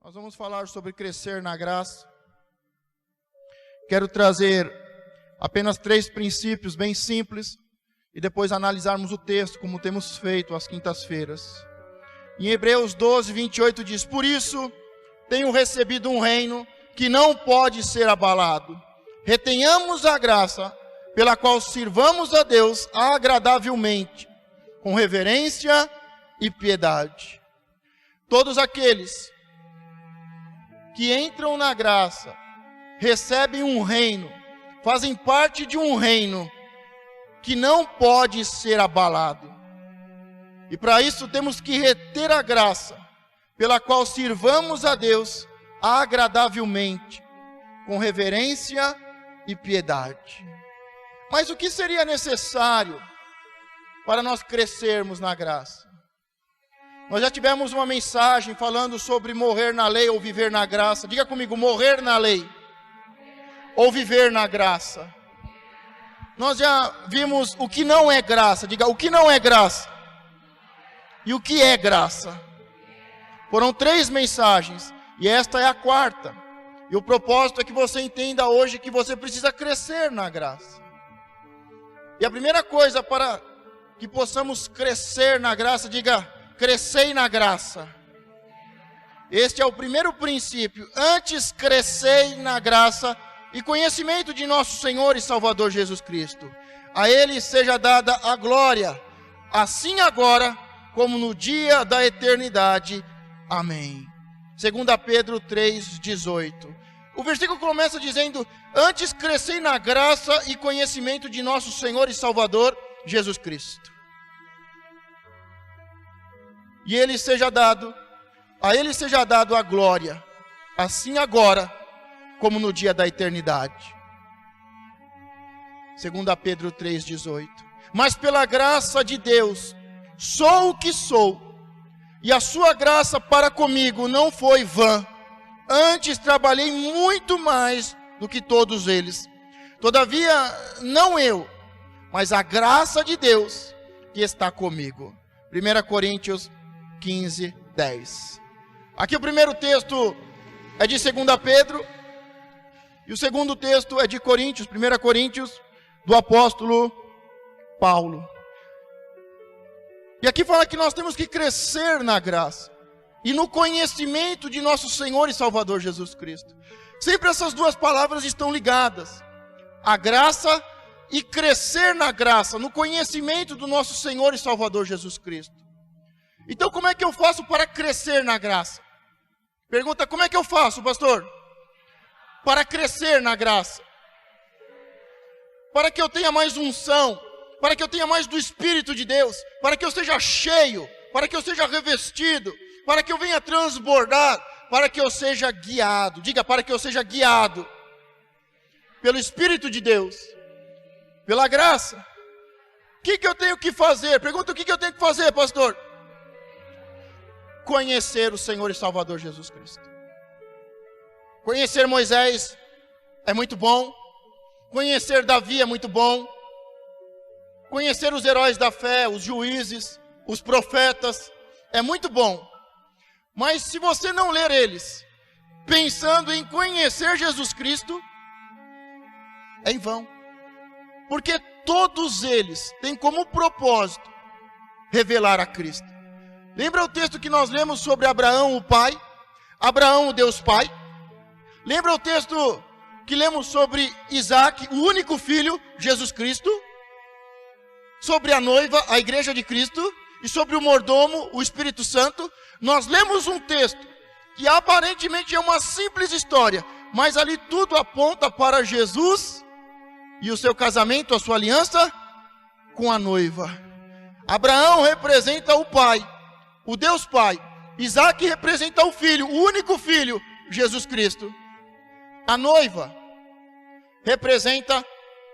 Nós vamos falar sobre crescer na graça. Quero trazer apenas 3 princípios bem simples e depois analisarmos o texto, como temos feito às quintas-feiras. Em Hebreus 12, 28 diz: por isso tenho recebido um reino que não pode ser abalado. Retenhamos a graça pela qual sirvamos a Deus agradavelmente, com reverência e piedade. Todos aqueles que entram na graça recebem um reino, fazem parte de um reino que não pode ser abalado. E para isso temos que reter a graça pela qual sirvamos a Deus agradavelmente, com reverência e piedade. Mas o que seria necessário para nós crescermos na graça? Nós já tivemos uma mensagem falando sobre morrer na lei ou viver na graça. Diga comigo, morrer na lei ou viver na graça. Nós já vimos o que não é graça. Diga, o que não é graça e o que é graça. Foram 3 mensagens e esta é a 4ª. E o propósito é que você entenda hoje que você precisa crescer na graça. E a primeira coisa para que possamos crescer na graça, diga, crescei na graça. Este é o primeiro princípio. Antes crescei na graça e conhecimento de nosso Senhor e Salvador Jesus Cristo. A Ele seja dada a glória, assim agora como no dia da eternidade. Amém. 2 Pedro 3,18. O versículo começa dizendo: antes crescei na graça e conhecimento de nosso Senhor e Salvador Jesus Cristo. E a Ele seja dado a glória, assim agora como no dia da eternidade. 2 Pedro 3,18. Mas pela graça de Deus, sou o que sou, e a sua graça para comigo não foi vã. Antes trabalhei muito mais do que todos eles. Todavia, não eu, mas a graça de Deus que está comigo. 1 Coríntios 15, 10. Aqui o primeiro texto é de 2 Pedro. E o segundo texto é de Coríntios, 1 Coríntios, do apóstolo Paulo. E aqui fala que nós temos que crescer na graça e no conhecimento de nosso Senhor e Salvador Jesus Cristo. Sempre essas 2 palavras estão ligadas. A graça e crescer na graça, no conhecimento do nosso Senhor e Salvador Jesus Cristo. Então como é que eu faço para crescer na graça? Pergunta, como é que eu faço, pastor? Para crescer na graça. Para que eu tenha mais unção, para que eu tenha mais do Espírito de Deus, para que eu seja cheio, para que eu seja revestido, para que eu venha transbordar, para que eu seja guiado. Diga, para que eu seja guiado pelo Espírito de Deus, pela graça. O que eu tenho que fazer? Pergunta, o que eu tenho que fazer, pastor? Conhecer o Senhor e Salvador Jesus Cristo. Conhecer Moisés é muito bom. Conhecer Davi é muito bom. Conhecer os heróis da fé, os juízes, os profetas, é muito bom. Mas se você não ler eles, pensando em conhecer Jesus Cristo, é em vão. Porque todos eles têm como propósito revelar a Cristo. Lembra o texto que nós lemos sobre Abraão, o pai? Abraão, o Deus Pai. Lembra o texto que lemos sobre Isaac, o único filho, Jesus Cristo? Sobre a noiva, a igreja de Cristo, e sobre o mordomo, o Espírito Santo. Nós lemos um texto que aparentemente é uma simples história, mas ali tudo aponta para Jesus e o seu casamento, a sua aliança com a noiva. Abraão representa o pai, o Deus Pai. Isaac representa o filho, o único filho, Jesus Cristo. A noiva representa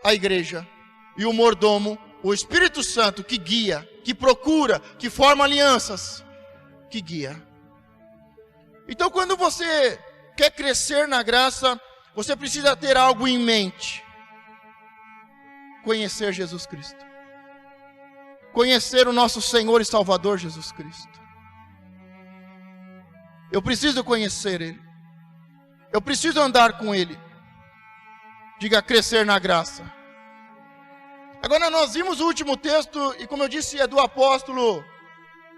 a igreja e o mordomo, o Espírito Santo, que guia, que procura, que forma alianças, que guia. Então quando você quer crescer na graça, você precisa ter algo em mente. Conhecer Jesus Cristo. Conhecer o nosso Senhor e Salvador Jesus Cristo. Eu preciso conhecer Ele. Eu preciso andar com Ele. Diga, crescer na graça. Agora nós vimos o último texto, e como eu disse, é do apóstolo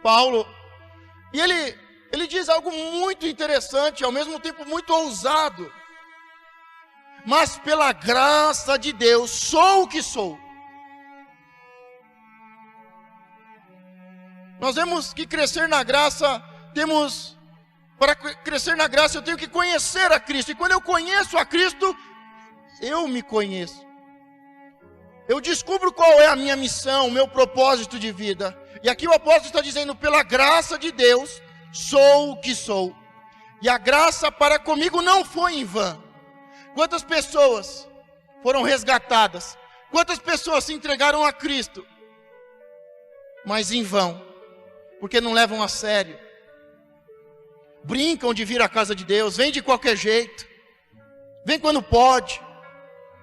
Paulo. E ele diz algo muito interessante, ao mesmo tempo muito ousado. Mas pela graça de Deus, sou o que sou. Nós vemos que crescer na graça, para crescer na graça eu tenho que conhecer a Cristo. E quando eu conheço a Cristo, eu me conheço. Eu descubro qual é a minha missão, o meu propósito de vida. E aqui o apóstolo está dizendo, pela graça de Deus, sou o que sou. E a graça para comigo não foi em vão. Quantas pessoas foram resgatadas? Quantas pessoas se entregaram a Cristo? Mas em vão, porque não levam a sério. Brincam de vir à casa de Deus, vêm de qualquer jeito, vêm quando pode,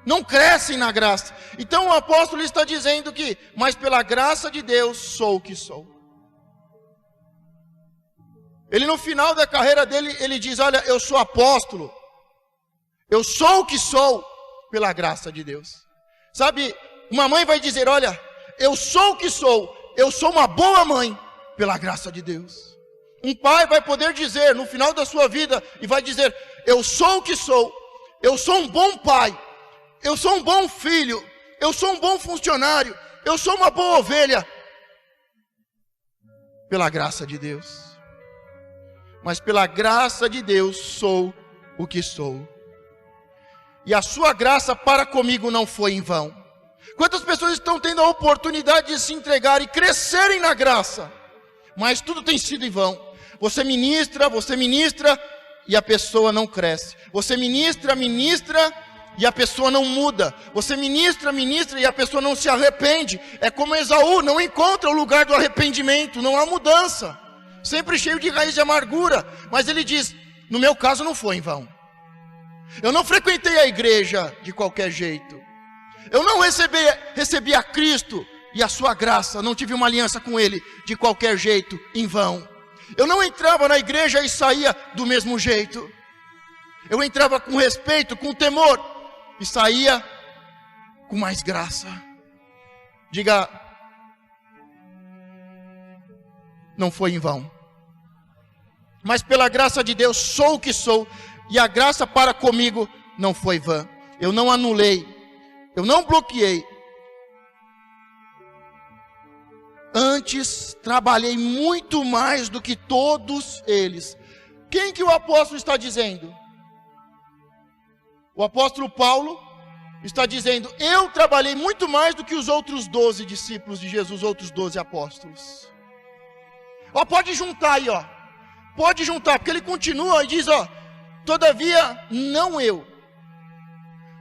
não crescem na graça. Então o apóstolo está dizendo que, mas pela graça de Deus sou o que sou. Ele no final da carreira dele, ele diz, olha, eu sou apóstolo, eu sou o que sou pela graça de Deus. Sabe, uma mãe vai dizer, olha, eu sou o que sou, eu sou uma boa mãe pela graça de Deus. Um pai vai poder dizer no final da sua vida, e vai dizer, eu sou o que sou, eu sou um bom pai, eu sou um bom filho, eu sou um bom funcionário, eu sou uma boa ovelha, pela graça de Deus. Mas pela graça de Deus sou o que sou. E a sua graça para comigo não foi em vão. Quantas pessoas estão tendo a oportunidade de se entregar e crescerem na graça, mas tudo tem sido em vão. Você ministra e a pessoa não cresce. Você ministra e a pessoa não muda. Você ministra e a pessoa não se arrepende. É como Esaú, não encontra o lugar do arrependimento, não há mudança. Sempre cheio de raiz de amargura. Mas ele diz, no meu caso não foi em vão. Eu não frequentei a igreja de qualquer jeito. Eu não recebi a Cristo e a sua graça, não tive uma aliança com Ele de qualquer jeito, em vão. Eu não entrava na igreja e saía do mesmo jeito. Eu entrava com respeito, com temor, e saía com mais graça. Diga, não foi em vão. Mas pela graça de Deus sou o que sou, e a graça para comigo não foi vã. Eu não anulei, eu não bloqueei. Antes trabalhei muito mais do que todos eles. Quem que o apóstolo está dizendo? O apóstolo Paulo está dizendo, eu trabalhei muito mais do que os outros 12 discípulos de Jesus, outros 12 apóstolos. Ó, pode juntar aí, ó. Pode juntar, porque ele continua e diz, ó, todavia não eu.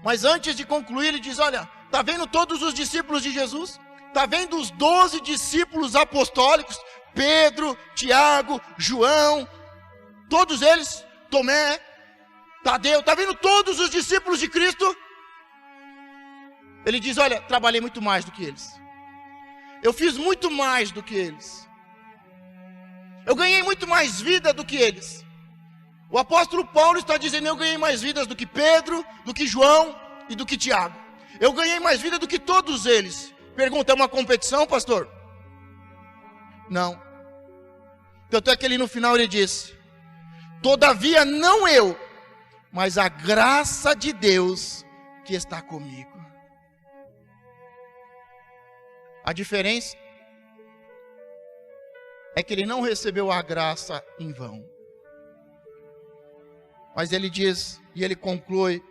Mas antes de concluir, ele diz, olha, está vendo todos os discípulos de Jesus? Está vendo os 12 discípulos apostólicos? Pedro, Tiago, João, todos eles, Tomé, Tadeu, está vendo todos os discípulos de Cristo? Ele diz, olha, trabalhei muito mais do que eles. Eu fiz muito mais do que eles. Eu ganhei muito mais vida do que eles. O apóstolo Paulo está dizendo, eu ganhei mais vidas do que Pedro, do que João e do que Tiago. Eu ganhei mais vida do que todos eles. Pergunta, é uma competição, pastor? Não. Tanto é que ele no final ele diz, todavia não eu, mas a graça de Deus que está comigo. A diferença é que ele não recebeu a graça em vão. Mas ele diz, e ele conclui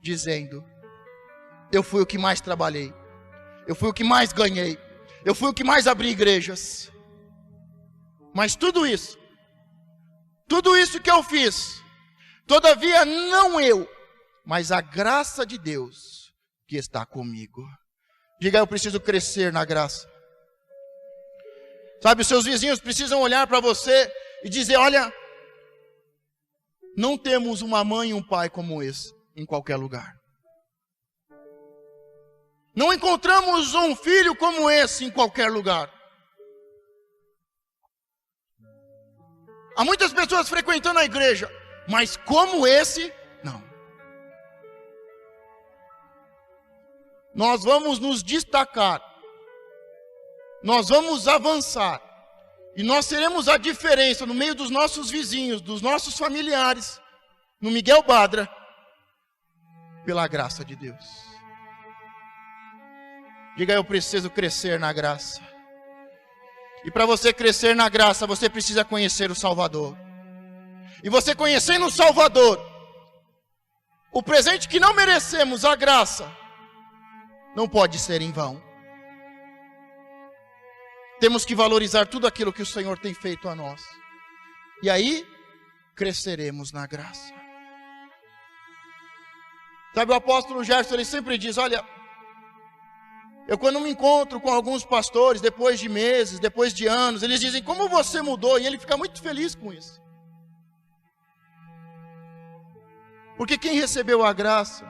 dizendo, eu fui o que mais trabalhei, eu fui o que mais ganhei, eu fui o que mais abri igrejas. Mas tudo isso que eu fiz, todavia não eu, mas a graça de Deus que está comigo. Diga, eu preciso crescer na graça. Sabe, os seus vizinhos precisam olhar para você e dizer, olha, não temos uma mãe e um pai como esse em qualquer lugar. Não encontramos um filho como esse em qualquer lugar. Há muitas pessoas frequentando a igreja, mas como esse, não. Nós vamos nos destacar, nós vamos avançar, e nós seremos a diferença no meio dos nossos vizinhos, dos nossos familiares, no Miguel Badra, pela graça de Deus. Diga, eu preciso crescer na graça. E para você crescer na graça, você precisa conhecer o Salvador. E você conhecendo o Salvador, o presente que não merecemos, a graça, não pode ser em vão. Temos que valorizar tudo aquilo que o Senhor tem feito a nós. E aí, cresceremos na graça. Sabe, o apóstolo Gerson, ele sempre diz, olha, eu quando me encontro com alguns pastores, depois de meses, depois de anos, eles dizem, como você mudou? E ele fica muito feliz com isso. Porque quem recebeu a graça,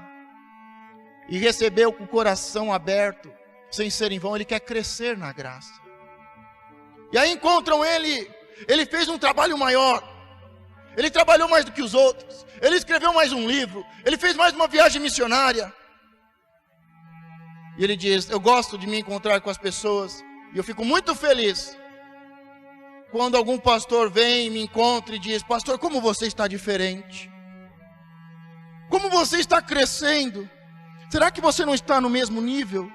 e recebeu com o coração aberto, sem ser em vão, ele quer crescer na graça. E aí encontram ele fez um trabalho maior, ele trabalhou mais do que os outros, ele escreveu mais um livro, ele fez mais uma viagem missionária. E ele diz, eu gosto de me encontrar com as pessoas, e eu fico muito feliz, quando algum pastor vem e me encontra e diz, pastor, como você está diferente? Como você está crescendo? Será que você não está no mesmo nível?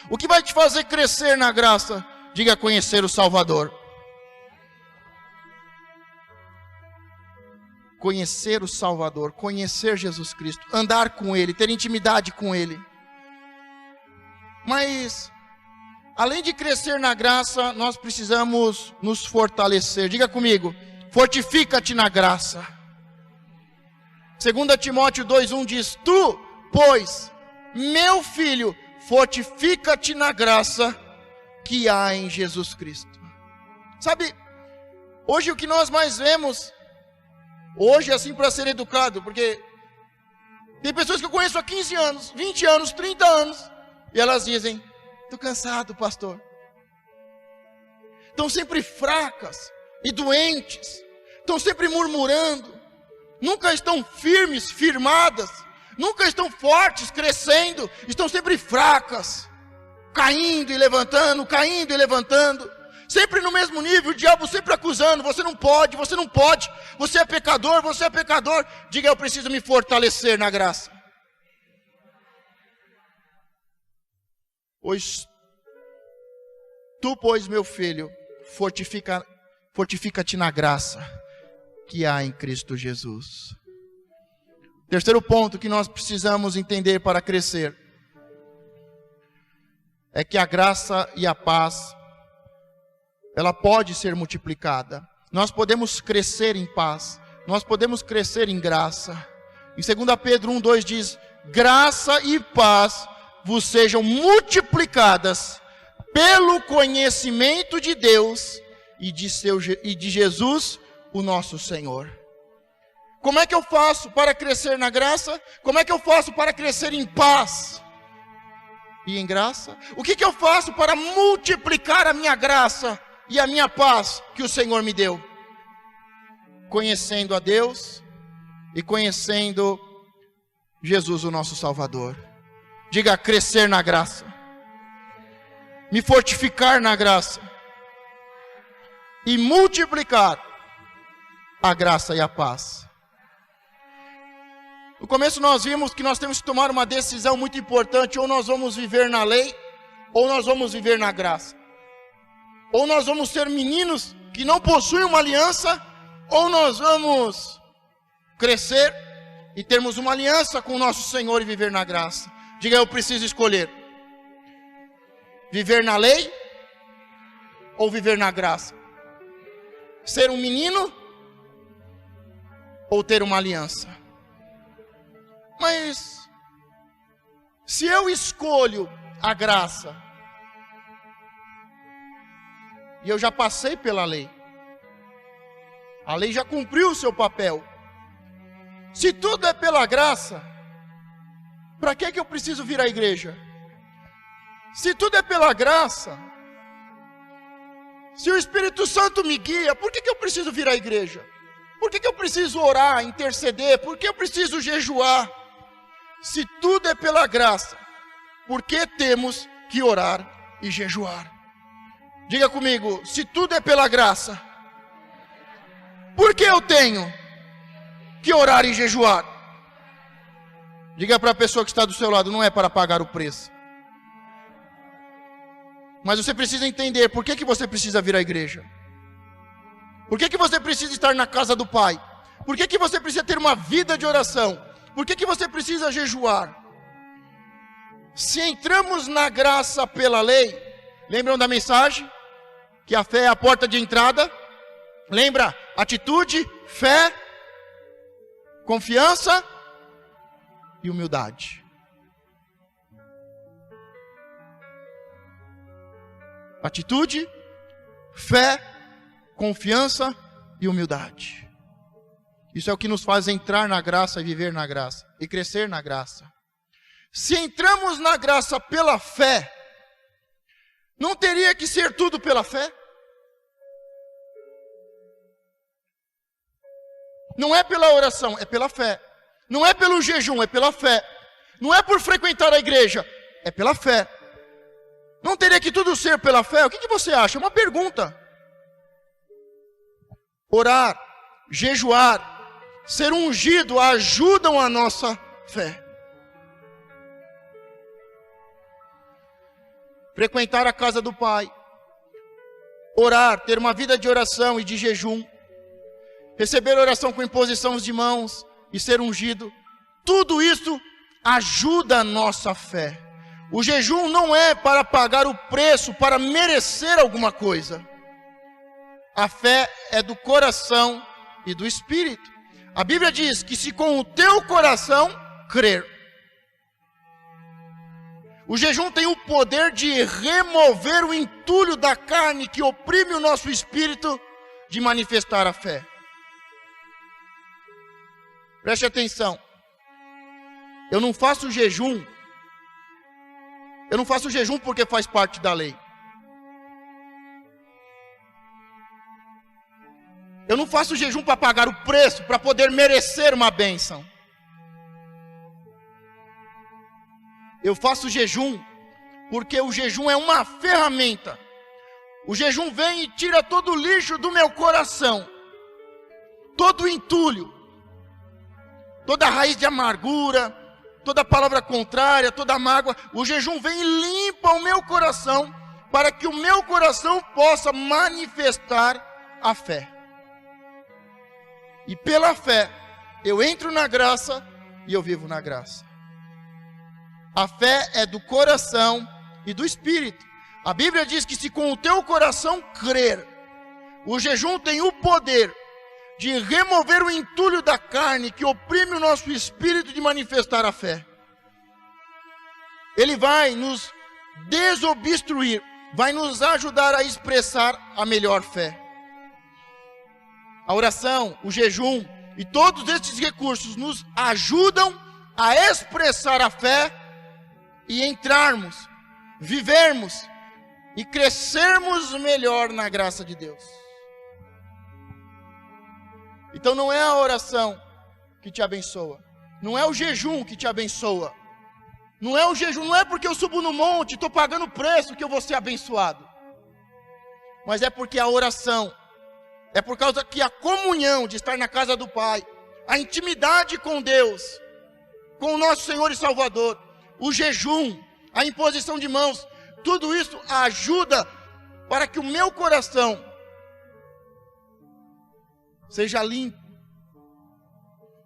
O que vai te fazer crescer na graça? Diga, conhecer o Salvador. Conhecer o Salvador, conhecer Jesus Cristo, andar com Ele, ter intimidade com Ele. Mas, além de crescer na graça, nós precisamos nos fortalecer. Diga comigo, fortifica-te na graça. 2 Timóteo 2,1 diz, tu, pois, meu filho, fortifica-te na graça que há em Jesus Cristo. Sabe, hoje o que nós mais vemos, hoje assim para ser educado, porque tem pessoas que eu conheço há 15 anos, 20 anos, 30 anos, e elas dizem, estou cansado, pastor. Estão sempre fracas e doentes, estão sempre murmurando, nunca estão firmes, firmadas, nunca estão fortes, crescendo, estão sempre fracas, caindo e levantando, sempre no mesmo nível, o diabo sempre acusando, você não pode, você é pecador. Diga, eu preciso me fortalecer na graça. Pois, meu filho, fortifica-te na graça que há em Cristo Jesus. Terceiro ponto que nós precisamos entender para crescer é que a graça e a paz, ela pode ser multiplicada. Nós podemos crescer em paz, nós podemos crescer em graça. Em 2 Pedro 1,2 diz, graça e paz vos sejam multiplicadas pelo conhecimento de Deus e de Jesus, o nosso Senhor. Como é que eu faço para crescer na graça? Como é que eu faço para crescer em paz e em graça? O que eu faço para multiplicar a minha graça e a minha paz que o Senhor me deu? Conhecendo a Deus e conhecendo Jesus, o nosso Salvador. Diga, crescer na graça, me fortificar na graça e multiplicar a graça e a paz. No começo nós vimos que nós temos que tomar uma decisão muito importante, ou nós vamos viver na lei, ou nós vamos viver na graça. Ou nós vamos ser meninos que não possuem uma aliança, ou nós vamos crescer e termos uma aliança com o nosso Senhor e viver na graça. Diga, eu preciso escolher. Viver na lei ou viver na graça? Ser um menino ou ter uma aliança? Mas, se eu escolho a graça, e eu já passei pela lei, a lei já cumpriu o seu papel. Se tudo é pela graça, para que eu preciso vir à igreja? Se tudo é pela graça, Se o Espírito Santo me guia, por que eu preciso vir à igreja? Por que eu preciso orar, interceder? Por que eu preciso jejuar? Se tudo é pela graça, por que temos que orar e jejuar? Diga comigo, se tudo é pela graça, por que eu tenho que orar e jejuar? Diga para a pessoa que está do seu lado, não é para pagar o preço. Mas você precisa entender por que você precisa vir à igreja. Por que você precisa estar na casa do Pai? Por que você precisa ter uma vida de oração? Por que você precisa jejuar? Se entramos na graça pela lei, lembram da mensagem? Que a fé é a porta de entrada. Lembra? Atitude, fé, confiança e humildade. Atitude, fé, confiança e humildade. Isso é o que nos faz entrar na graça e viver na graça e crescer na graça. Se entramos na graça pela fé, não teria que ser tudo pela fé? Não é pela oração, é pela fé. Não é pelo jejum, é pela fé. Não é por frequentar a igreja, é pela fé. Não teria que tudo ser pela fé? O que você acha? É uma pergunta. Orar, jejuar, ser ungido ajudam a nossa fé. Frequentar a casa do Pai, orar, ter uma vida de oração e de jejum, receber oração com imposição de mãos e ser ungido, tudo isso ajuda a nossa fé. O jejum não é para pagar o preço, para merecer alguma coisa. A fé é do coração e do espírito. A Bíblia diz que se com o teu coração crer. O jejum tem o poder de remover o entulho da carne que oprime o nosso espírito de manifestar a fé. Preste atenção. Eu não faço jejum porque faz parte da lei. Eu não faço jejum para pagar o preço, para poder merecer uma bênção. Eu faço jejum porque o jejum é uma ferramenta. O jejum vem e tira todo o lixo do meu coração, todo o entulho, toda a raiz de amargura, toda palavra contrária, toda mágoa. O jejum vem e limpa o meu coração, para que o meu coração possa manifestar a fé. E pela fé, eu entro na graça e eu vivo na graça. A fé é do coração e do espírito. A Bíblia diz que se com o teu coração crer, o jejum tem o poder de remover o entulho da carne que oprime o nosso espírito de manifestar a fé. Ele vai nos desobstruir, vai nos ajudar a expressar a melhor fé. A oração, o jejum e todos estes recursos nos ajudam a expressar a fé e entrarmos, vivermos e crescermos melhor na graça de Deus. Então não é a oração que te abençoa, não é o jejum que te abençoa, não é o jejum, não é porque eu subo no monte, estou pagando preço que eu vou ser abençoado, mas é porque a oração, é por causa que a comunhão de estar na casa do Pai, a intimidade com Deus, com o nosso Senhor e Salvador, o jejum, a imposição de mãos, tudo isso ajuda para que o meu coração seja limpo.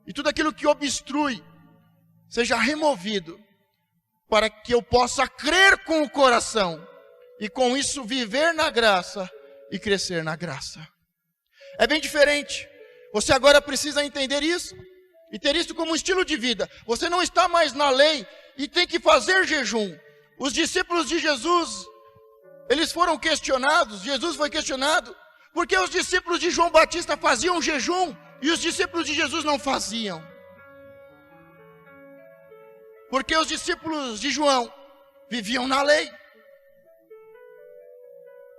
E tudo aquilo que obstrui seja removido, para que eu possa crer com o coração e com isso viver na graça e crescer na graça. É bem diferente. Você agora precisa entender isso e ter isso como estilo de vida. Você não está mais na lei e tem que fazer jejum. Os discípulos de Jesus, eles foram questionados, Jesus foi questionado, porque os discípulos de João Batista faziam jejum e os discípulos de Jesus não faziam. Porque os discípulos de João viviam na lei.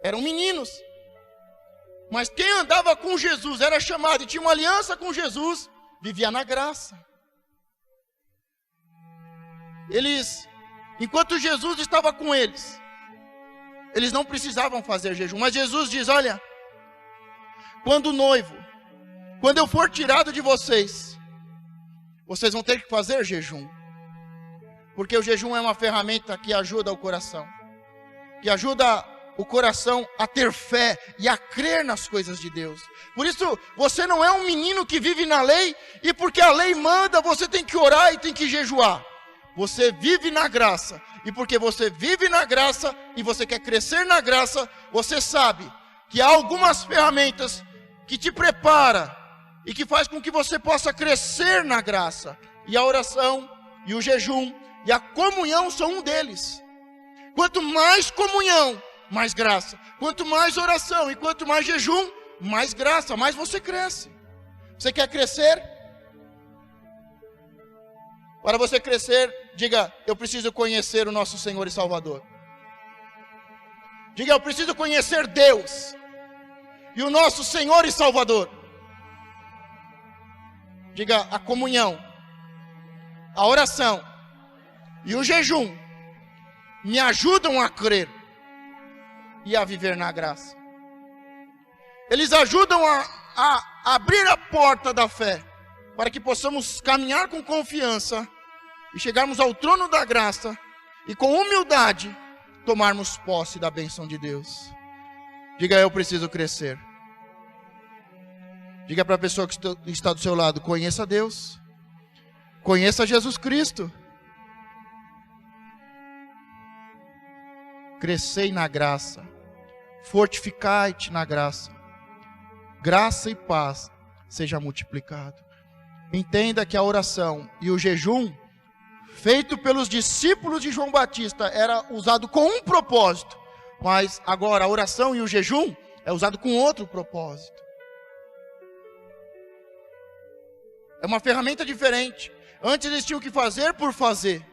Eram meninos, Mas quem andava com Jesus, era chamado e tinha uma aliança com Jesus, vivia na graça. Enquanto Jesus estava com eles não precisavam fazer jejum. Mas Jesus diz, olha, quando eu for tirado de vocês vão ter que fazer jejum. Porque o jejum é uma ferramenta que ajuda o coração. Que ajuda o coração a ter fé e a crer nas coisas de Deus. Por isso, você não é um menino que vive na lei, e porque a lei manda, você tem que orar e tem que jejuar. Você vive na graça, e porque você vive na graça, e você quer crescer na graça, você sabe que há algumas ferramentas que te prepara, e que faz com que você possa crescer na graça. E a oração, e o jejum, e a comunhão são um deles. Quanto mais comunhão, mais graça. Quanto mais oração e quanto mais jejum, mais graça, mais você cresce. Você quer crescer? Para você crescer, diga, eu preciso conhecer o nosso Senhor e Salvador. Diga, eu preciso conhecer Deus e o nosso Senhor e Salvador. Diga, a comunhão, a oração e o jejum me ajudam a crer e a viver na graça. Eles ajudam a abrir a porta da fé, para que possamos caminhar com confiança e chegarmos ao trono da graça e com humildade tomarmos posse da bênção de Deus. Diga, eu preciso crescer. Diga para a pessoa que está do seu lado, conheça Deus, conheça Jesus Cristo. Crescei na graça, fortificai-te na graça, graça e paz seja multiplicado. Entenda que a oração e o jejum, feito pelos discípulos de João Batista, era usado com um propósito, mas agora a oração e o jejum é usado com outro propósito. É uma ferramenta diferente. Antes eles tinham que fazer por fazer.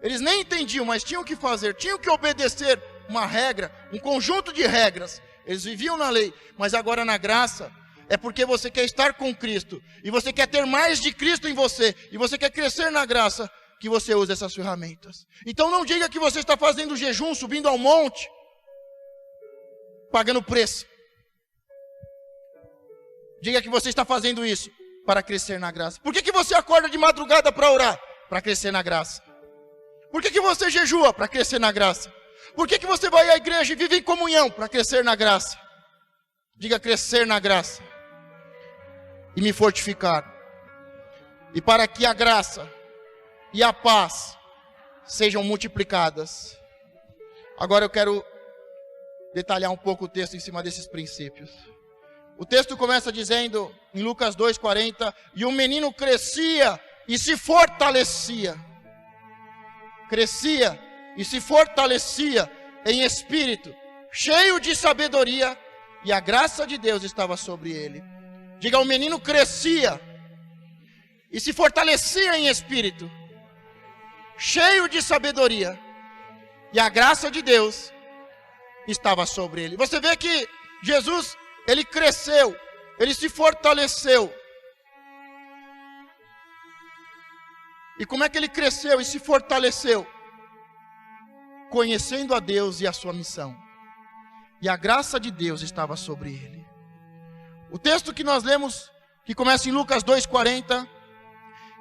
Eles nem entendiam, mas tinham que fazer, tinham que obedecer uma regra, um conjunto de regras. Eles viviam na lei, mas agora na graça, é porque você quer estar com Cristo, e você quer ter mais de Cristo em você, e você quer crescer na graça, que você usa essas ferramentas. Então não diga que você está fazendo jejum, subindo ao monte, pagando preço. Diga que você está fazendo isso para crescer na graça. Por que você acorda de madrugada para orar? Para crescer na graça. Por que você jejua? Para crescer na graça. Por que você vai à igreja e vive em comunhão? Para crescer na graça. Diga, crescer na graça. E me fortificar. E para que a graça e a paz sejam multiplicadas. Agora eu quero detalhar um pouco o texto em cima desses princípios. O texto começa dizendo, em Lucas 2:40, e o menino crescia e se fortalecia. Crescia e se fortalecia em espírito, cheio de sabedoria, e a graça de Deus estava sobre ele. Diga, o menino crescia e se fortalecia em espírito, cheio de sabedoria, e a graça de Deus estava sobre ele. Você vê que Jesus, ele cresceu, ele se fortaleceu. E como é que ele cresceu e se fortaleceu? Conhecendo a Deus e a sua missão. E a graça de Deus estava sobre ele. O texto que nós lemos, que começa em Lucas 2:40,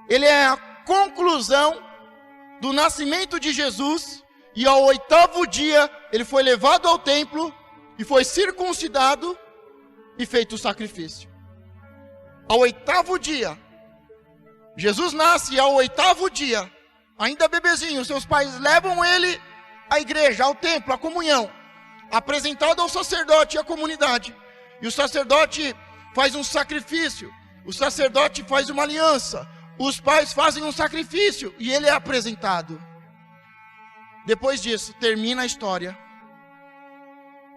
ele é a conclusão do nascimento de Jesus, e ao 8º dia ele foi levado ao templo e foi circuncidado e feito o sacrifício. Ao 8º dia, Jesus nasce, e ao 8º dia, ainda bebezinho, seus pais levam ele à igreja, ao templo, à comunhão, apresentado ao sacerdote e à comunidade. E o sacerdote faz um sacrifício, o sacerdote faz uma aliança, os pais fazem um sacrifício e ele é apresentado. Depois disso, termina a história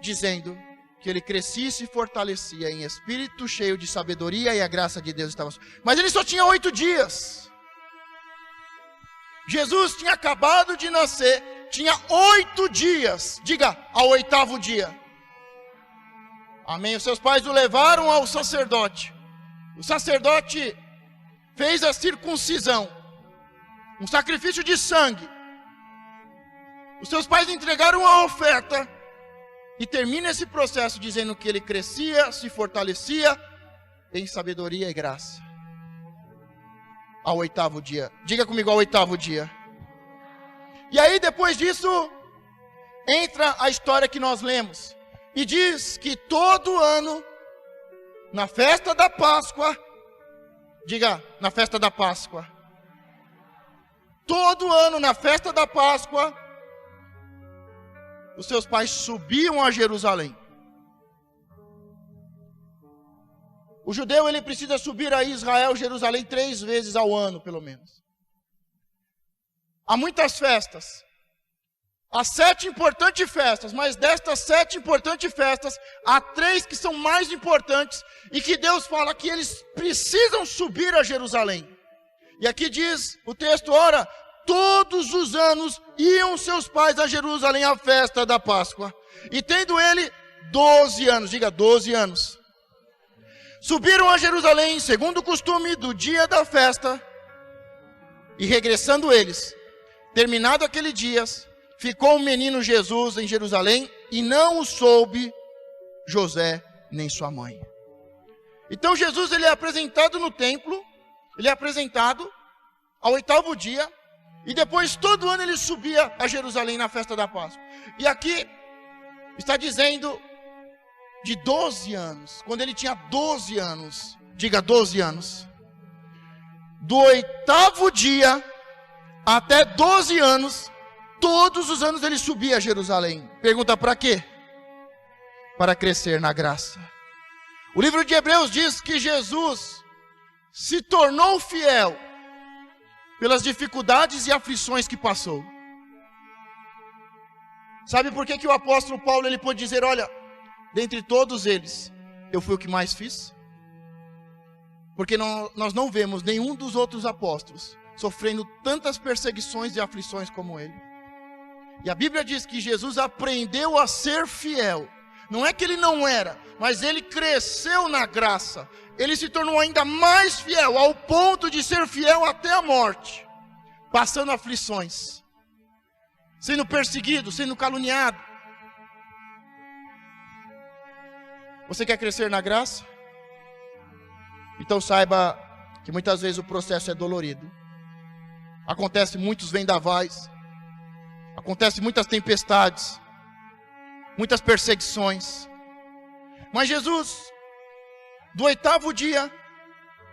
dizendo que ele crescia e se fortalecia em espírito, cheio de sabedoria, e a graça de Deus estava sobre. Mas ele só tinha 8 dias. Jesus tinha acabado de nascer, tinha 8 dias. Diga, ao 8º dia. Amém. Os seus pais o levaram ao sacerdote. O sacerdote fez a circuncisão, um sacrifício de sangue. Os seus pais entregaram a oferta. E termina esse processo dizendo que ele crescia, se fortalecia em sabedoria e graça. Ao 8º dia. Diga comigo, ao 8º dia. E aí depois disso, entra a história que nós lemos. E diz que todo ano, na festa da Páscoa, diga, na festa da Páscoa. Todo ano, na festa da Páscoa, os seus pais subiam a Jerusalém. O judeu, ele precisa subir a Israel, Jerusalém, 3 vezes ao ano, pelo menos. Há muitas festas. Há 7 importantes festas, mas destas 7 importantes festas, há 3 que são mais importantes e que Deus fala que eles precisam subir a Jerusalém. E aqui diz o texto, ora, todos os anos iam seus pais a Jerusalém à festa da Páscoa. E tendo ele 12 anos, diga 12 anos. Subiram a Jerusalém, segundo o costume do dia da festa. E regressando eles, terminado aquele dia, ficou o menino Jesus em Jerusalém e não o soube José nem sua mãe. Então Jesus, ele é apresentado no templo, ele é apresentado ao 8º dia, e depois todo ano ele subia a Jerusalém na festa da Páscoa. E aqui está dizendo de 12 anos, quando ele tinha 12 anos, diga 12 anos, do 8º dia até 12 anos, todos os anos ele subia a Jerusalém. Pergunta para quê? Para crescer na graça. O livro de Hebreus diz que Jesus se tornou fiel pelas dificuldades e aflições que passou. Sabe por que o apóstolo Paulo ele pôde dizer, olha, dentre todos eles, eu fui o que mais fiz? Porque nós não vemos nenhum dos outros apóstolos sofrendo tantas perseguições e aflições como ele. E a Bíblia diz que Jesus aprendeu a ser fiel. Não é que ele não era, mas ele cresceu na graça. Ele se tornou ainda mais fiel, ao ponto de ser fiel até a morte, passando aflições, sendo perseguido, sendo caluniado. Você quer crescer na graça? Então saiba que muitas vezes o processo é dolorido. Acontece muitos vendavais, acontece muitas tempestades, muitas perseguições. Mas Jesus, do 8º dia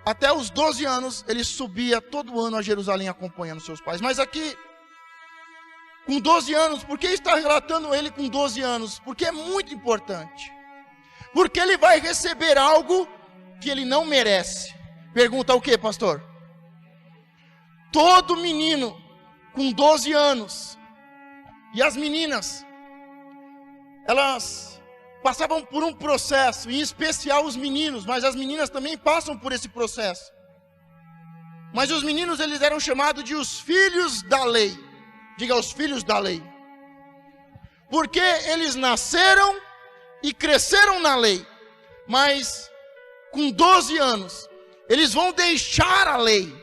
até os 12 anos, ele subia todo ano a Jerusalém acompanhando seus pais. Mas aqui, com 12 anos, por que está relatando ele com 12 anos? Porque é muito importante. Porque ele vai receber algo que ele não merece. Pergunta o que, pastor? Todo menino com 12 anos, e as meninas, elas passavam por um processo, em especial os meninos, mas as meninas também passam por esse processo. Mas os meninos, eles eram chamados de os filhos da lei. Diga, os filhos da lei. Porque eles nasceram e cresceram na lei, mas com 12 anos, eles vão deixar a lei,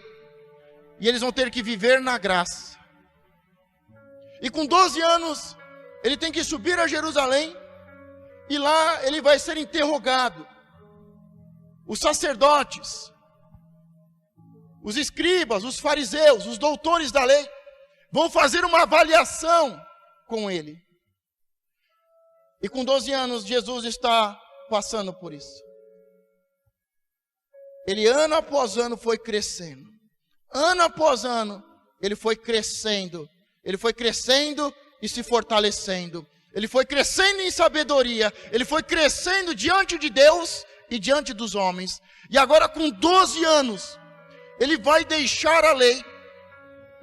e eles vão ter que viver na graça. E com 12 anos, ele tem que subir a Jerusalém, e lá ele vai ser interrogado. Os sacerdotes, os escribas, os fariseus, os doutores da lei, vão fazer uma avaliação com ele. E com 12 anos, Jesus está passando por isso. Ele, ano após ano, foi crescendo. Ano após ano, ele foi crescendo. Ele foi crescendo e se fortalecendo. Ele foi crescendo em sabedoria. Ele foi crescendo diante de Deus e diante dos homens. E agora, com 12 anos, ele vai deixar a lei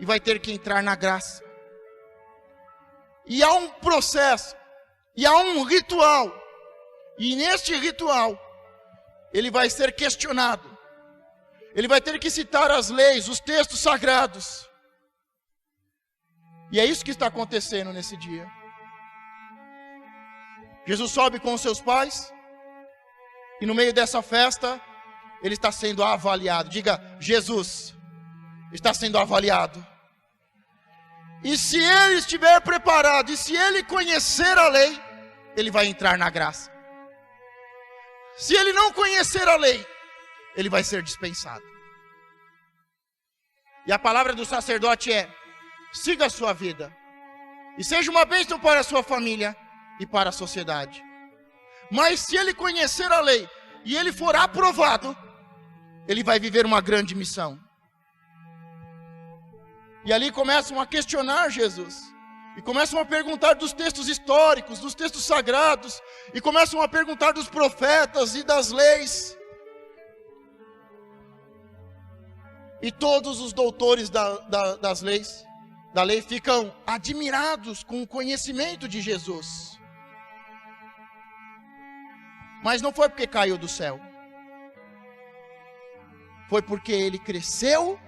e vai ter que entrar na graça. E há um processo, e há um ritual. E neste ritual, ele vai ser questionado. Ele vai ter que citar as leis, os textos sagrados. E é isso que está acontecendo nesse dia. Jesus sobe com os seus pais, E no meio dessa festa, ele está sendo avaliado. Diga, Jesus está sendo avaliado. E se ele estiver preparado, e se ele conhecer a lei, ele vai entrar na graça. Se ele não conhecer a lei, ele vai ser dispensado. E a palavra do sacerdote é: siga a sua vida, e seja uma bênção para a sua família e para a sociedade. Mas se ele conhecer a lei, e ele for aprovado, ele vai viver uma grande missão. E ali começam a questionar Jesus. E começam a perguntar dos textos históricos, dos textos sagrados. E começam a perguntar dos profetas e das leis. E todos os doutores da lei ficam admirados com o conhecimento de Jesus. Mas não foi porque caiu do céu. Foi porque ele cresceu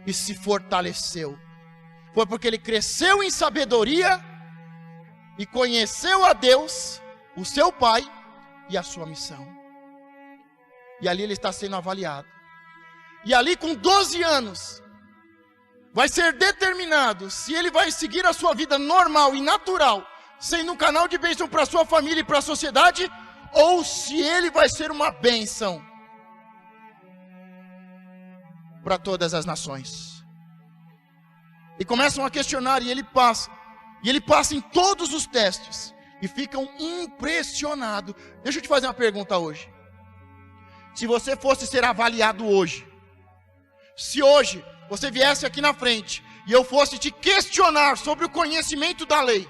e se fortaleceu. Foi porque ele cresceu em sabedoria e conheceu a Deus, o seu Pai e a sua missão. E ali ele está sendo avaliado. E ali com 12 anos, vai ser determinado se ele vai seguir a sua vida normal e natural, sendo um canal de bênção para a sua família e para a sociedade, ou se ele vai ser uma bênção para todas as nações. E começam a questionar, e ele passa em todos os testes, e ficam impressionados. Deixa eu te fazer uma pergunta hoje. Se você fosse ser avaliado hoje, se hoje você viesse aqui na frente, e eu fosse te questionar sobre o conhecimento da lei,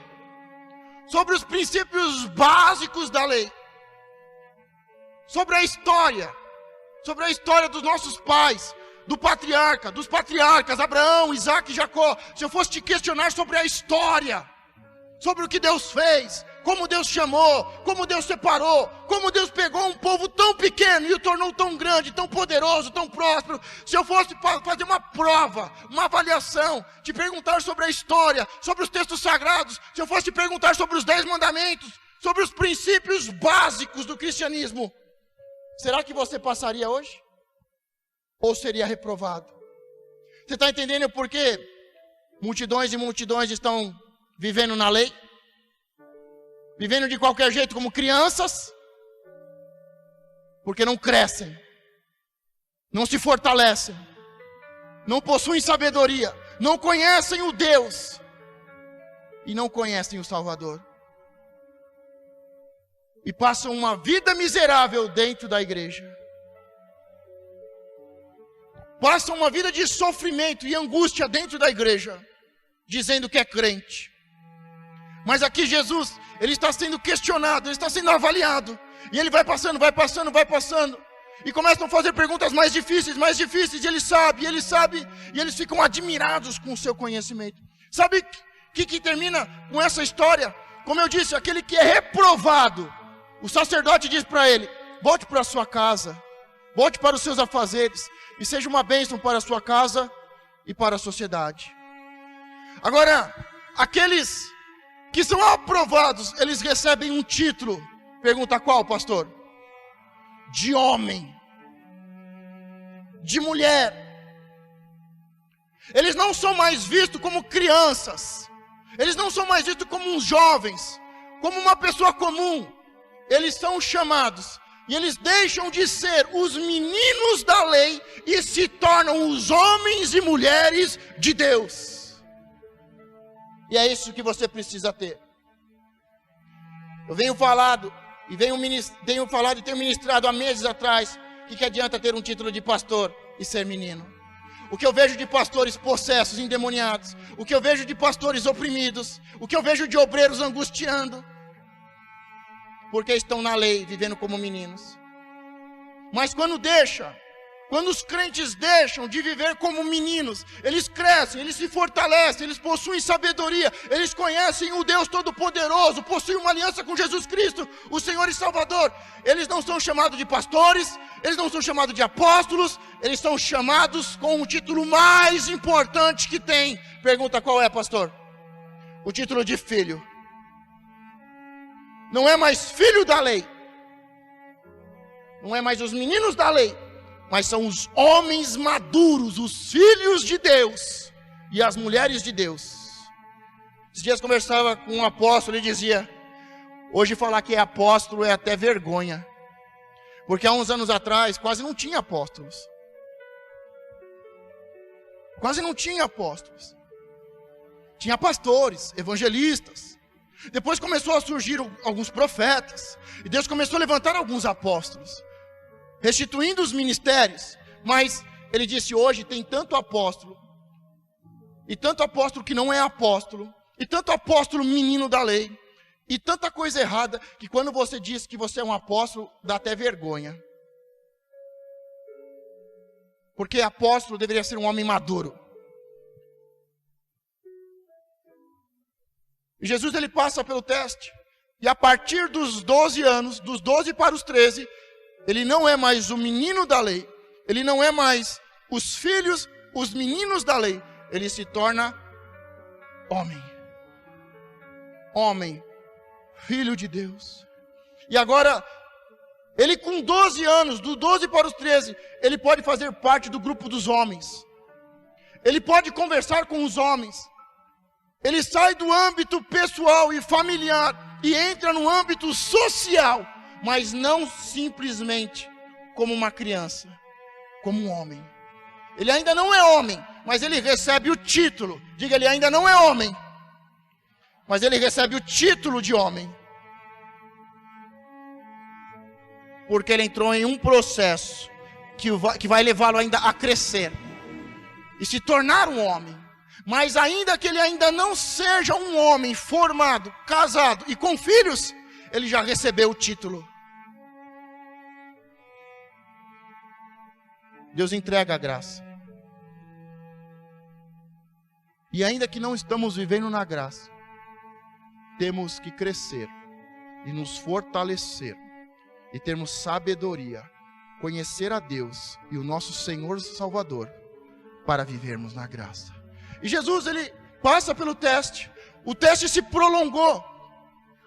sobre os princípios básicos da lei, sobre a história dos nossos pais, dos patriarcas, Abraão, Isaac e Jacó, se eu fosse te questionar sobre a história, sobre o que Deus fez, como Deus chamou, como Deus separou, como Deus pegou um povo tão pequeno e o tornou tão grande, tão poderoso, tão próspero, se eu fosse fazer uma prova, uma avaliação, te perguntar sobre a história, sobre os textos sagrados, se eu fosse te perguntar sobre os 10 mandamentos, sobre os princípios básicos do cristianismo, será que você passaria hoje? Ou seria reprovado? Você está entendendo por que multidões e multidões estão vivendo na lei? Vivendo de qualquer jeito como crianças? Porque não crescem, não se fortalecem, não possuem sabedoria, não conhecem o Deus e não conhecem o Salvador. E passam uma vida miserável dentro da igreja. Passam uma vida de sofrimento e angústia dentro da igreja, dizendo que é crente. Mas aqui Jesus, ele está sendo questionado, ele está sendo avaliado. E ele vai passando, e começam a fazer perguntas mais difíceis, e ele sabe, e eles ficam admirados com o seu conhecimento. Sabe o que termina com essa história? Como eu disse, aquele que é reprovado, o sacerdote diz para ele: volte para a sua casa, volte para os seus afazeres, e seja uma bênção para a sua casa e para a sociedade. Agora, aqueles que são aprovados, eles recebem um título. Pergunta qual, pastor? De homem, de mulher. Eles não são mais vistos como crianças, eles não são mais vistos como uns jovens, como uma pessoa comum. Eles são chamados, e eles deixam de ser os meninos da lei e se tornam os homens e mulheres de Deus. E é isso que você precisa ter. Eu tenho falado e tenho ministrado há meses atrás, que adianta ter um título de pastor e ser menino. O que eu vejo de pastores possessos, endemoniados, o que eu vejo de pastores oprimidos, o que eu vejo de obreiros angustiando, porque estão na lei, vivendo como meninos. Mas quando os crentes deixam de viver como meninos, eles crescem, eles se fortalecem, eles possuem sabedoria, eles conhecem o Deus Todo-Poderoso, possuem uma aliança com Jesus Cristo, o Senhor e Salvador. Eles não são chamados de pastores, eles não são chamados de apóstolos, eles são chamados com o título mais importante que tem. Pergunta qual é, pastor? O título de filho. Não é mais filho da lei, Não é mais os meninos da lei, mas são os homens maduros, os filhos de Deus e as mulheres de Deus. Esses dias conversava com um apóstolo e dizia: hoje falar que é apóstolo é até vergonha, porque há uns anos atrás quase não tinha apóstolos. Quase não tinha apóstolos. Tinha pastores, evangelistas. Depois começou a surgir alguns profetas. E Deus começou a levantar alguns apóstolos, restituindo os ministérios. Mas Ele disse: hoje tem tanto apóstolo, e tanto apóstolo que não é apóstolo, e tanto apóstolo menino da lei, e tanta coisa errada, que quando você diz que você é um apóstolo, dá até vergonha. Porque apóstolo deveria ser um homem maduro. E Jesus, ele passa pelo teste. E a partir dos 12 anos, dos 12 para os 13, ele não é mais o menino da lei. Ele não é mais os filhos, os meninos da lei. Ele se torna homem. Homem, filho de Deus. E agora, ele com 12 anos, dos 12 para os 13, ele pode fazer parte do grupo dos homens. Ele pode conversar com os homens. Ele sai do âmbito pessoal e familiar e entra no âmbito social, mas não simplesmente como uma criança, como um homem. Ele ainda não é homem, mas ele recebe o título. Diga, ele ainda não é homem, mas ele recebe o título de homem. Porque ele entrou em um processo que vai levá-lo ainda a crescer e se tornar um homem. Mas ainda que ele ainda não seja um homem formado, casado e com filhos, ele já recebeu o título. Deus entrega a graça. E ainda que não estamos vivendo na graça, temos que crescer e nos fortalecer e termos sabedoria, conhecer a Deus e o nosso Senhor e Salvador para vivermos na graça. E Jesus, ele passa pelo teste. O teste se prolongou.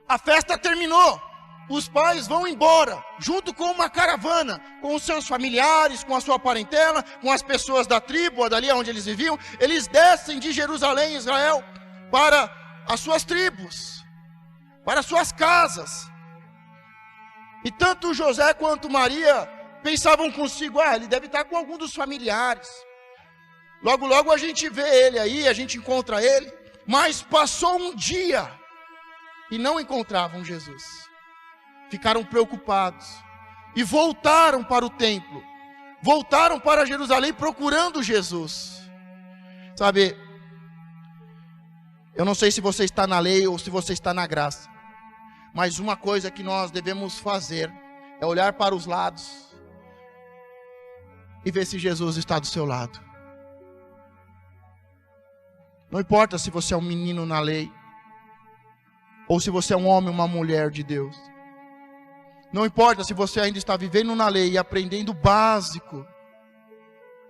A festa terminou. Os pais vão embora, junto com uma caravana, com os seus familiares, com a sua parentela, com as pessoas da tribo, dali onde eles viviam. Eles descem de Jerusalém, Israel, para as suas tribos, para as suas casas. E tanto José quanto Maria pensavam consigo: ele deve estar com algum dos familiares. Logo, logo a gente vê ele aí, a gente encontra ele. Mas passou um dia e não encontravam Jesus. Ficaram preocupados e voltaram para o templo. Voltaram para Jerusalém procurando Jesus. Sabe, eu não sei se você está na lei ou se você está na graça. Mas uma coisa que nós devemos fazer é olhar para os lados e ver se Jesus está do seu lado. Não importa se você é um menino na lei, ou se você é um homem ou uma mulher de Deus. Não importa se você ainda está vivendo na lei e aprendendo o básico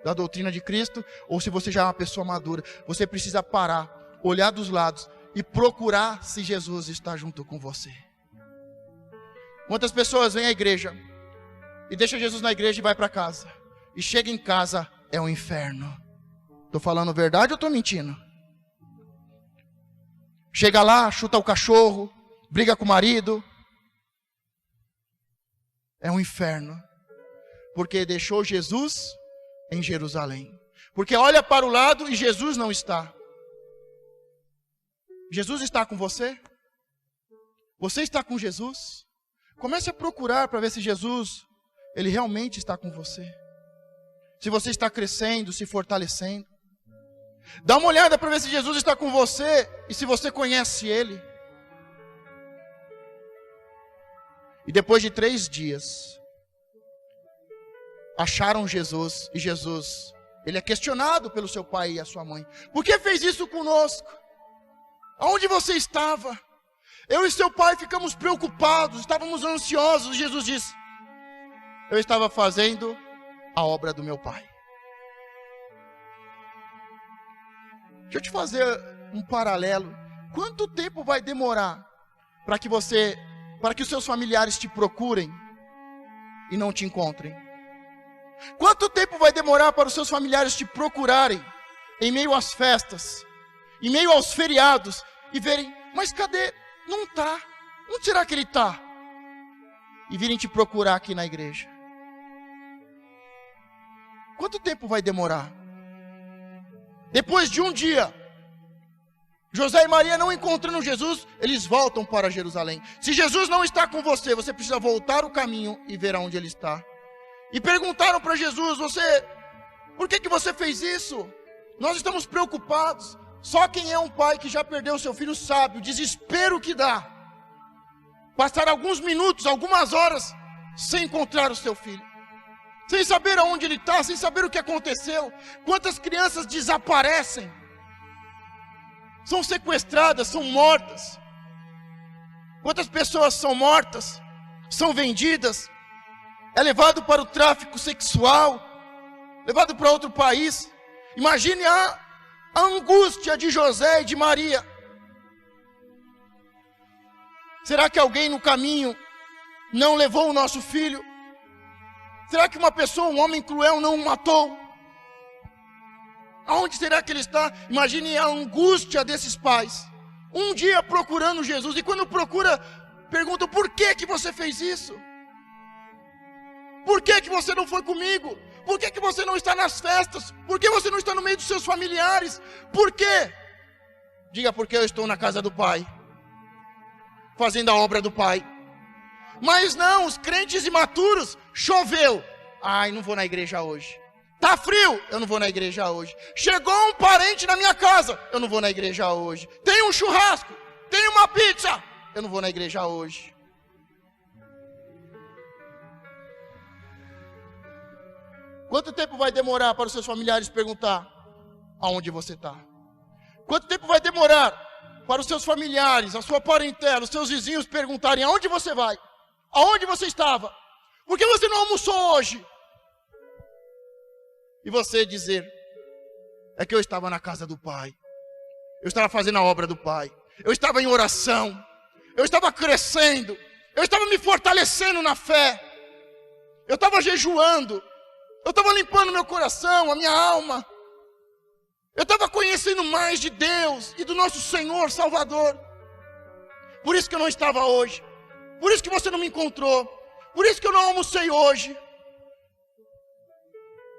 da doutrina de Cristo, ou se você já é uma pessoa madura. Você precisa parar, olhar dos lados e procurar se Jesus está junto com você. Quantas pessoas vêm à igreja e deixam Jesus na igreja e vai para casa, e chega em casa, é um inferno. Estou falando verdade ou estou mentindo? Chega lá, chuta o cachorro, briga com o marido. É um inferno. Porque deixou Jesus em Jerusalém. Porque olha para o lado e Jesus não está. Jesus está com você? Você está com Jesus? Comece a procurar para ver se Jesus, ele realmente está com você. Se você está crescendo, se fortalecendo. Dá uma olhada para ver se Jesus está com você e se você conhece Ele. E depois de 3 dias, acharam Jesus. E Jesus, ele é questionado pelo seu pai e a sua mãe: por que fez isso conosco? Aonde você estava? Eu e seu pai ficamos preocupados, estávamos ansiosos. Jesus disse: eu estava fazendo a obra do meu pai. Deixa eu te fazer um paralelo. Quanto tempo vai demorar para que os seus familiares te procurem? e não te encontrem? Quanto tempo vai demorar para os seus familiares te procurarem em meio às festas, em meio aos feriados, e verem, mas cadê? Não está. Onde será que ele está? E virem te procurar aqui na igreja. Quanto tempo vai demorar? Depois de um dia, José e Maria não encontrando Jesus, eles voltam para Jerusalém. Se Jesus não está com você, você precisa voltar o caminho e ver aonde ele está. E perguntaram para Jesus, por que você fez isso? Nós estamos preocupados. Só quem é um pai que já perdeu seu filho sabe o desespero que dá. Passar alguns minutos, algumas horas, sem encontrar o seu filho. Sem saber aonde ele está, sem saber o que aconteceu. Quantas crianças desaparecem. São sequestradas, são mortas. Quantas pessoas são mortas, são vendidas. É levado para o tráfico sexual. Levado para outro país. Imagine a angústia de José e de Maria. Será que alguém no caminho não levou o nosso filho? Será que uma pessoa, um homem cruel não o matou? Aonde será que ele está? Imagine a angústia desses pais. Um dia procurando Jesus, e quando procura, perguntam, por que você fez isso? Por que você não foi comigo? Por que você não está nas festas? Por que você não está no meio dos seus familiares? Por quê? Diga, porque eu estou na casa do Pai, fazendo a obra do Pai. Mas não, os crentes imaturos, choveu, ai, não vou na igreja hoje. Tá frio, eu não vou na igreja hoje. Chegou um parente na minha casa, eu não vou na igreja hoje. Tem um churrasco, tem uma pizza, eu não vou na igreja hoje. Quanto tempo vai demorar para os seus familiares perguntar aonde você está? Quanto tempo vai demorar para os seus familiares, a sua parentela, os seus vizinhos perguntarem aonde você vai? Aonde você estava? Por que você não almoçou hoje? E você dizer, é que eu estava na casa do Pai. Eu estava fazendo a obra do Pai. Eu estava em oração. Eu estava crescendo. Eu estava me fortalecendo na fé. Eu estava jejuando. Eu estava limpando meu coração, a minha alma. Eu estava conhecendo mais de Deus e do nosso Senhor Salvador. Por isso que eu não estava hoje. Por isso que você não me encontrou. Por isso que eu não almocei hoje.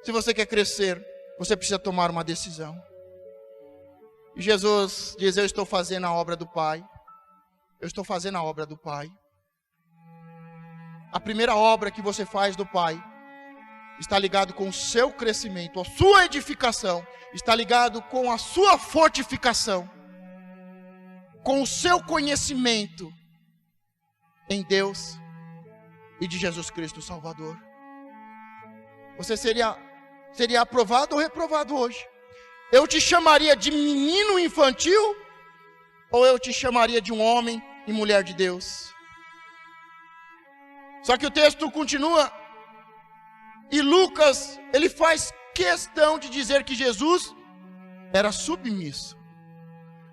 Se você quer crescer, você precisa tomar uma decisão. E Jesus diz, eu estou fazendo a obra do Pai. Eu estou fazendo a obra do Pai. A primeira obra que você faz do Pai está ligado com o seu crescimento, a sua edificação, está ligado com a sua fortificação, com o seu conhecimento em Deus e de Jesus Cristo Salvador. Você seria aprovado ou reprovado hoje? Eu te chamaria de menino infantil ou eu te chamaria de um homem e mulher de Deus? Só que o texto continua e Lucas, ele faz questão de dizer que Jesus era submisso.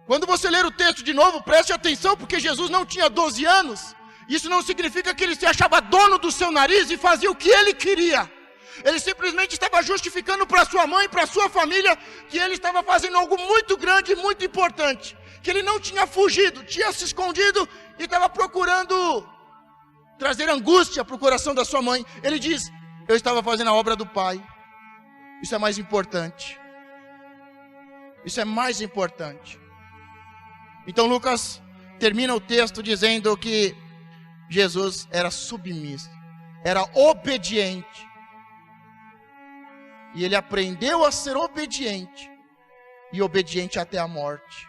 Quando você ler o texto de novo, preste atenção, porque Jesus não tinha 12 anos. Isso não significa que ele se achava dono do seu nariz e fazia o que ele queria. Ele simplesmente estava justificando para sua mãe, para sua família, que ele estava fazendo algo muito grande e muito importante. Que ele não tinha fugido, tinha se escondido e estava procurando trazer angústia para o coração da sua mãe. Ele diz, eu estava fazendo a obra do Pai. Isso é mais importante. Isso é mais importante. Então Lucas termina o texto dizendo que Jesus era submisso, era obediente. E ele aprendeu a ser obediente, e obediente até a morte.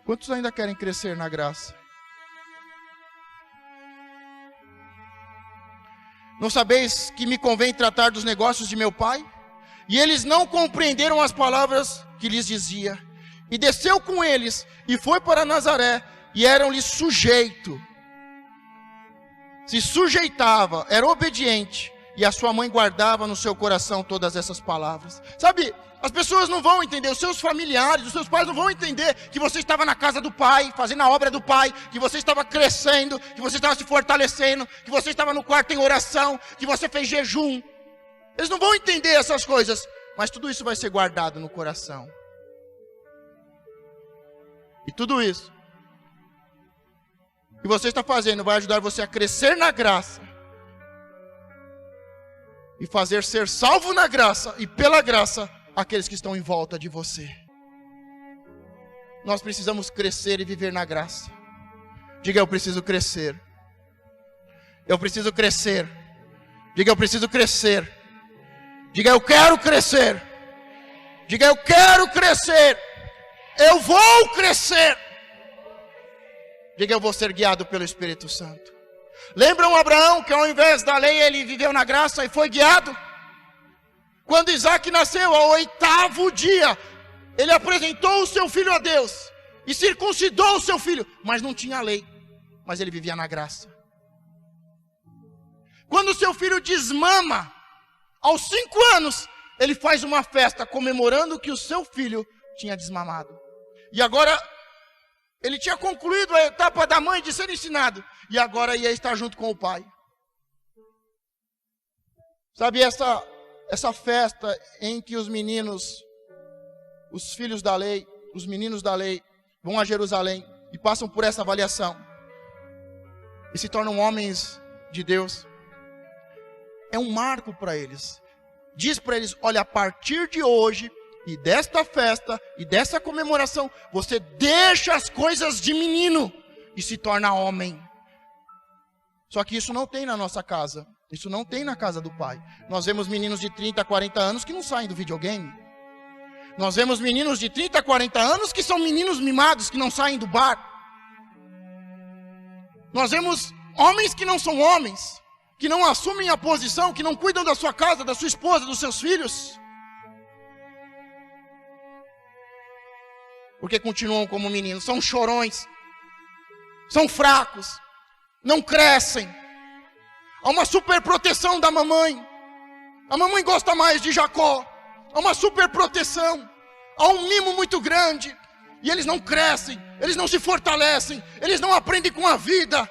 Quantos ainda querem crescer na graça? Não sabeis que me convém tratar dos negócios de meu pai? E eles não compreenderam as palavras que lhes dizia. E desceu com eles, e foi para Nazaré, e eram-lhe sujeito. Se sujeitava, era obediente, e a sua mãe guardava no seu coração todas essas palavras. Sabe, as pessoas não vão entender, os seus familiares, os seus pais não vão entender que você estava na casa do pai, fazendo a obra do pai, que você estava crescendo, que você estava se fortalecendo, que você estava no quarto em oração, que você fez jejum. Eles não vão entender essas coisas, mas tudo isso vai ser guardado no coração. E tudo isso que você está fazendo vai ajudar você a crescer na graça e fazer ser salvo na graça e pela graça aqueles que estão em volta de você. Nós precisamos crescer e viver na graça. Diga: eu preciso crescer. Eu preciso crescer. Diga: eu preciso crescer. Diga: eu quero crescer. Diga: eu quero crescer. Eu vou crescer. Diga: eu vou ser guiado pelo Espírito Santo. Lembram Abraão que ao invés da lei ele viveu na graça e foi guiado? Quando Isaac nasceu, ao 8º dia, ele apresentou o seu filho a Deus e circuncidou o seu filho, mas não tinha lei, mas ele vivia na graça. Quando o seu filho desmama, aos 5 anos, ele faz uma festa comemorando que o seu filho tinha desmamado. E agora, ele tinha concluído a etapa da mãe de ser ensinado, e agora ia estar junto com o pai. Sabe, essa festa em que os meninos, os filhos da lei, os meninos da lei, vão a Jerusalém e passam por essa avaliação e se tornam homens de Deus, é um marco para eles. Diz para eles: olha, a partir de hoje e desta festa e dessa comemoração, você deixa as coisas de menino e se torna homem. Só que isso não tem na nossa casa. Isso não tem na casa do pai. Nós vemos meninos de 30, 40 anos que não saem do videogame. Nós vemos meninos de 30, 40 anos que são meninos mimados, que não saem do bar. Nós vemos homens que não são homens, que não assumem a posição, que não cuidam da sua casa, da sua esposa, dos seus filhos. Porque continuam como meninos, são chorões, são fracos, não crescem. Há uma superproteção da mamãe. A mamãe gosta mais de Jacó. Há uma superproteção. Há um mimo muito grande. E eles não crescem, eles não se fortalecem, eles não aprendem com a vida.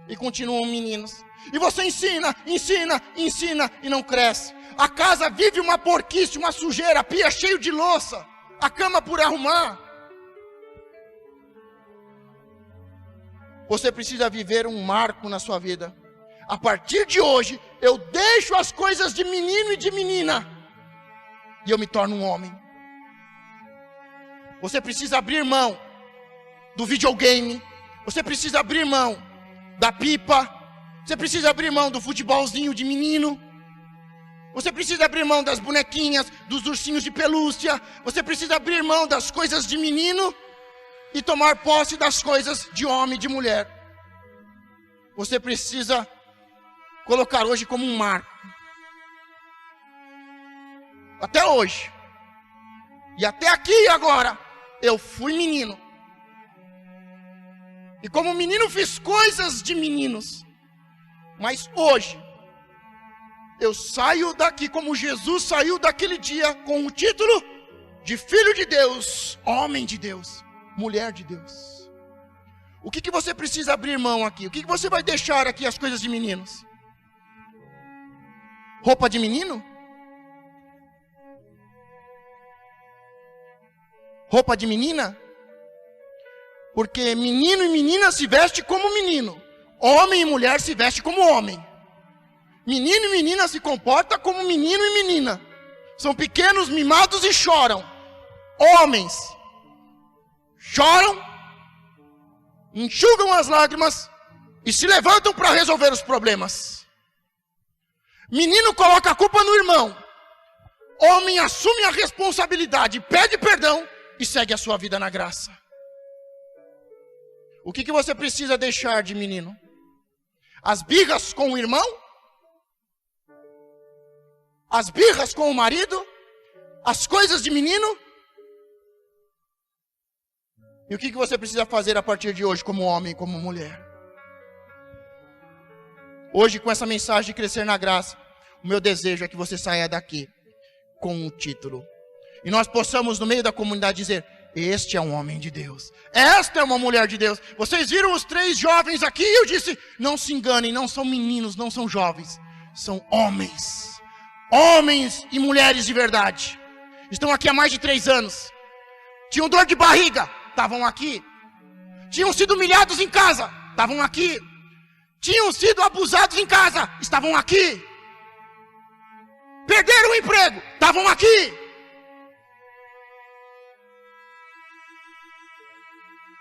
E continuam meninos. E você ensina e não cresce. A casa vive uma porquice, uma sujeira, a pia cheio de louça, a cama por arrumar. Você precisa viver um marco na sua vida. A partir de hoje, eu deixo as coisas de menino e de menina, e eu me torno um homem. Você precisa abrir mão do videogame. Você precisa abrir mão da pipa. Você precisa abrir mão do futebolzinho de menino. Você precisa abrir mão das bonequinhas, dos ursinhos de pelúcia. Você precisa abrir mão das coisas de menino e tomar posse das coisas de homem e de mulher. Você precisa colocar hoje como um marco. Até hoje. E até aqui e agora, eu fui menino. E como menino fiz coisas de meninos. Mas hoje, eu saio daqui como Jesus saiu daquele dia com o título de Filho de Deus, Homem de Deus, Mulher de Deus. O que você precisa abrir mão aqui? O que você vai deixar aqui as coisas de meninos? Roupa de menino? Roupa de menina? Porque menino e menina se veste como menino. Homem e mulher se veste como homem. Menino e menina se comporta como menino e menina. São pequenos, mimados e choram. Homens choram, enxugam as lágrimas e se levantam para resolver os problemas. Menino coloca a culpa no irmão. Homem assume a responsabilidade, pede perdão e segue a sua vida na graça. O que você precisa deixar de menino? As birras com o irmão? As birras com o marido? As coisas de menino? E o que você precisa fazer a partir de hoje como homem e como mulher? Hoje, com essa mensagem de crescer na graça, o meu desejo é que você saia daqui com um título. E nós possamos, no meio da comunidade, dizer: este é um homem de Deus. Esta é uma mulher de Deus. Vocês viram os 3 jovens aqui? Eu disse: não se enganem, não são meninos, não são jovens. São homens. Homens e mulheres de verdade. Estão aqui há mais de 3 anos. Tinham dor de barriga, estavam aqui. Tinham sido humilhados em casa, estavam aqui. Tinham sido abusados em casa, estavam aqui. Perderam o emprego, estavam aqui.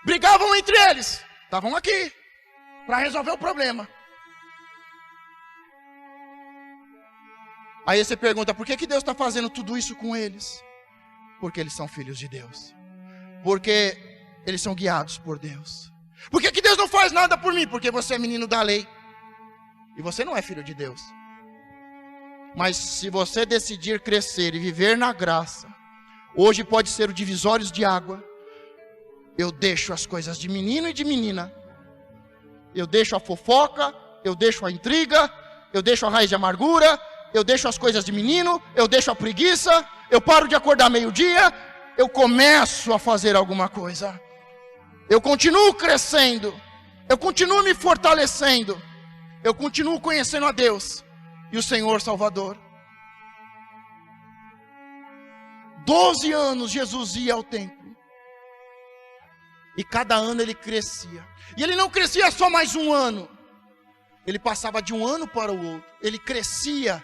Brigavam entre eles, estavam aqui para resolver o problema. Aí você pergunta: por que Deus está fazendo tudo isso com eles? Porque eles são filhos de Deus. Porque eles são guiados por Deus. Por que Deus não faz nada por mim? Porque você é menino da lei. E você não é filho de Deus. Mas se você decidir crescer e viver na graça, hoje pode ser o divisório de água. Eu deixo as coisas de menino e de menina. Eu deixo a fofoca, eu deixo a intriga, eu deixo a raiz de amargura, eu deixo as coisas de menino, eu deixo a preguiça, eu paro de acordar meio-dia, eu começo a fazer alguma coisa. Eu continuo crescendo, eu continuo me fortalecendo, eu continuo conhecendo a Deus e o Senhor Salvador. 12 anos Jesus ia ao templo. E cada ano ele crescia. E ele não crescia só mais um ano. Ele passava de um ano para o outro. Ele crescia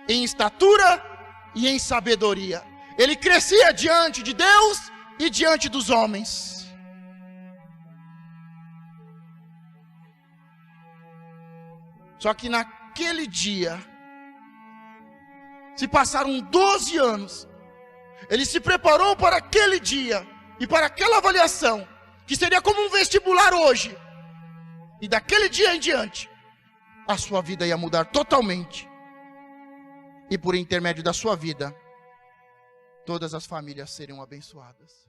em estatura e em sabedoria. Ele crescia diante de Deus e diante dos homens. Só que naquele dia, se passaram 12 anos, ele se preparou para aquele dia e para aquela avaliação, que seria como um vestibular hoje. E daquele dia em diante, a sua vida ia mudar totalmente. E por intermédio da sua vida, todas as famílias seriam abençoadas.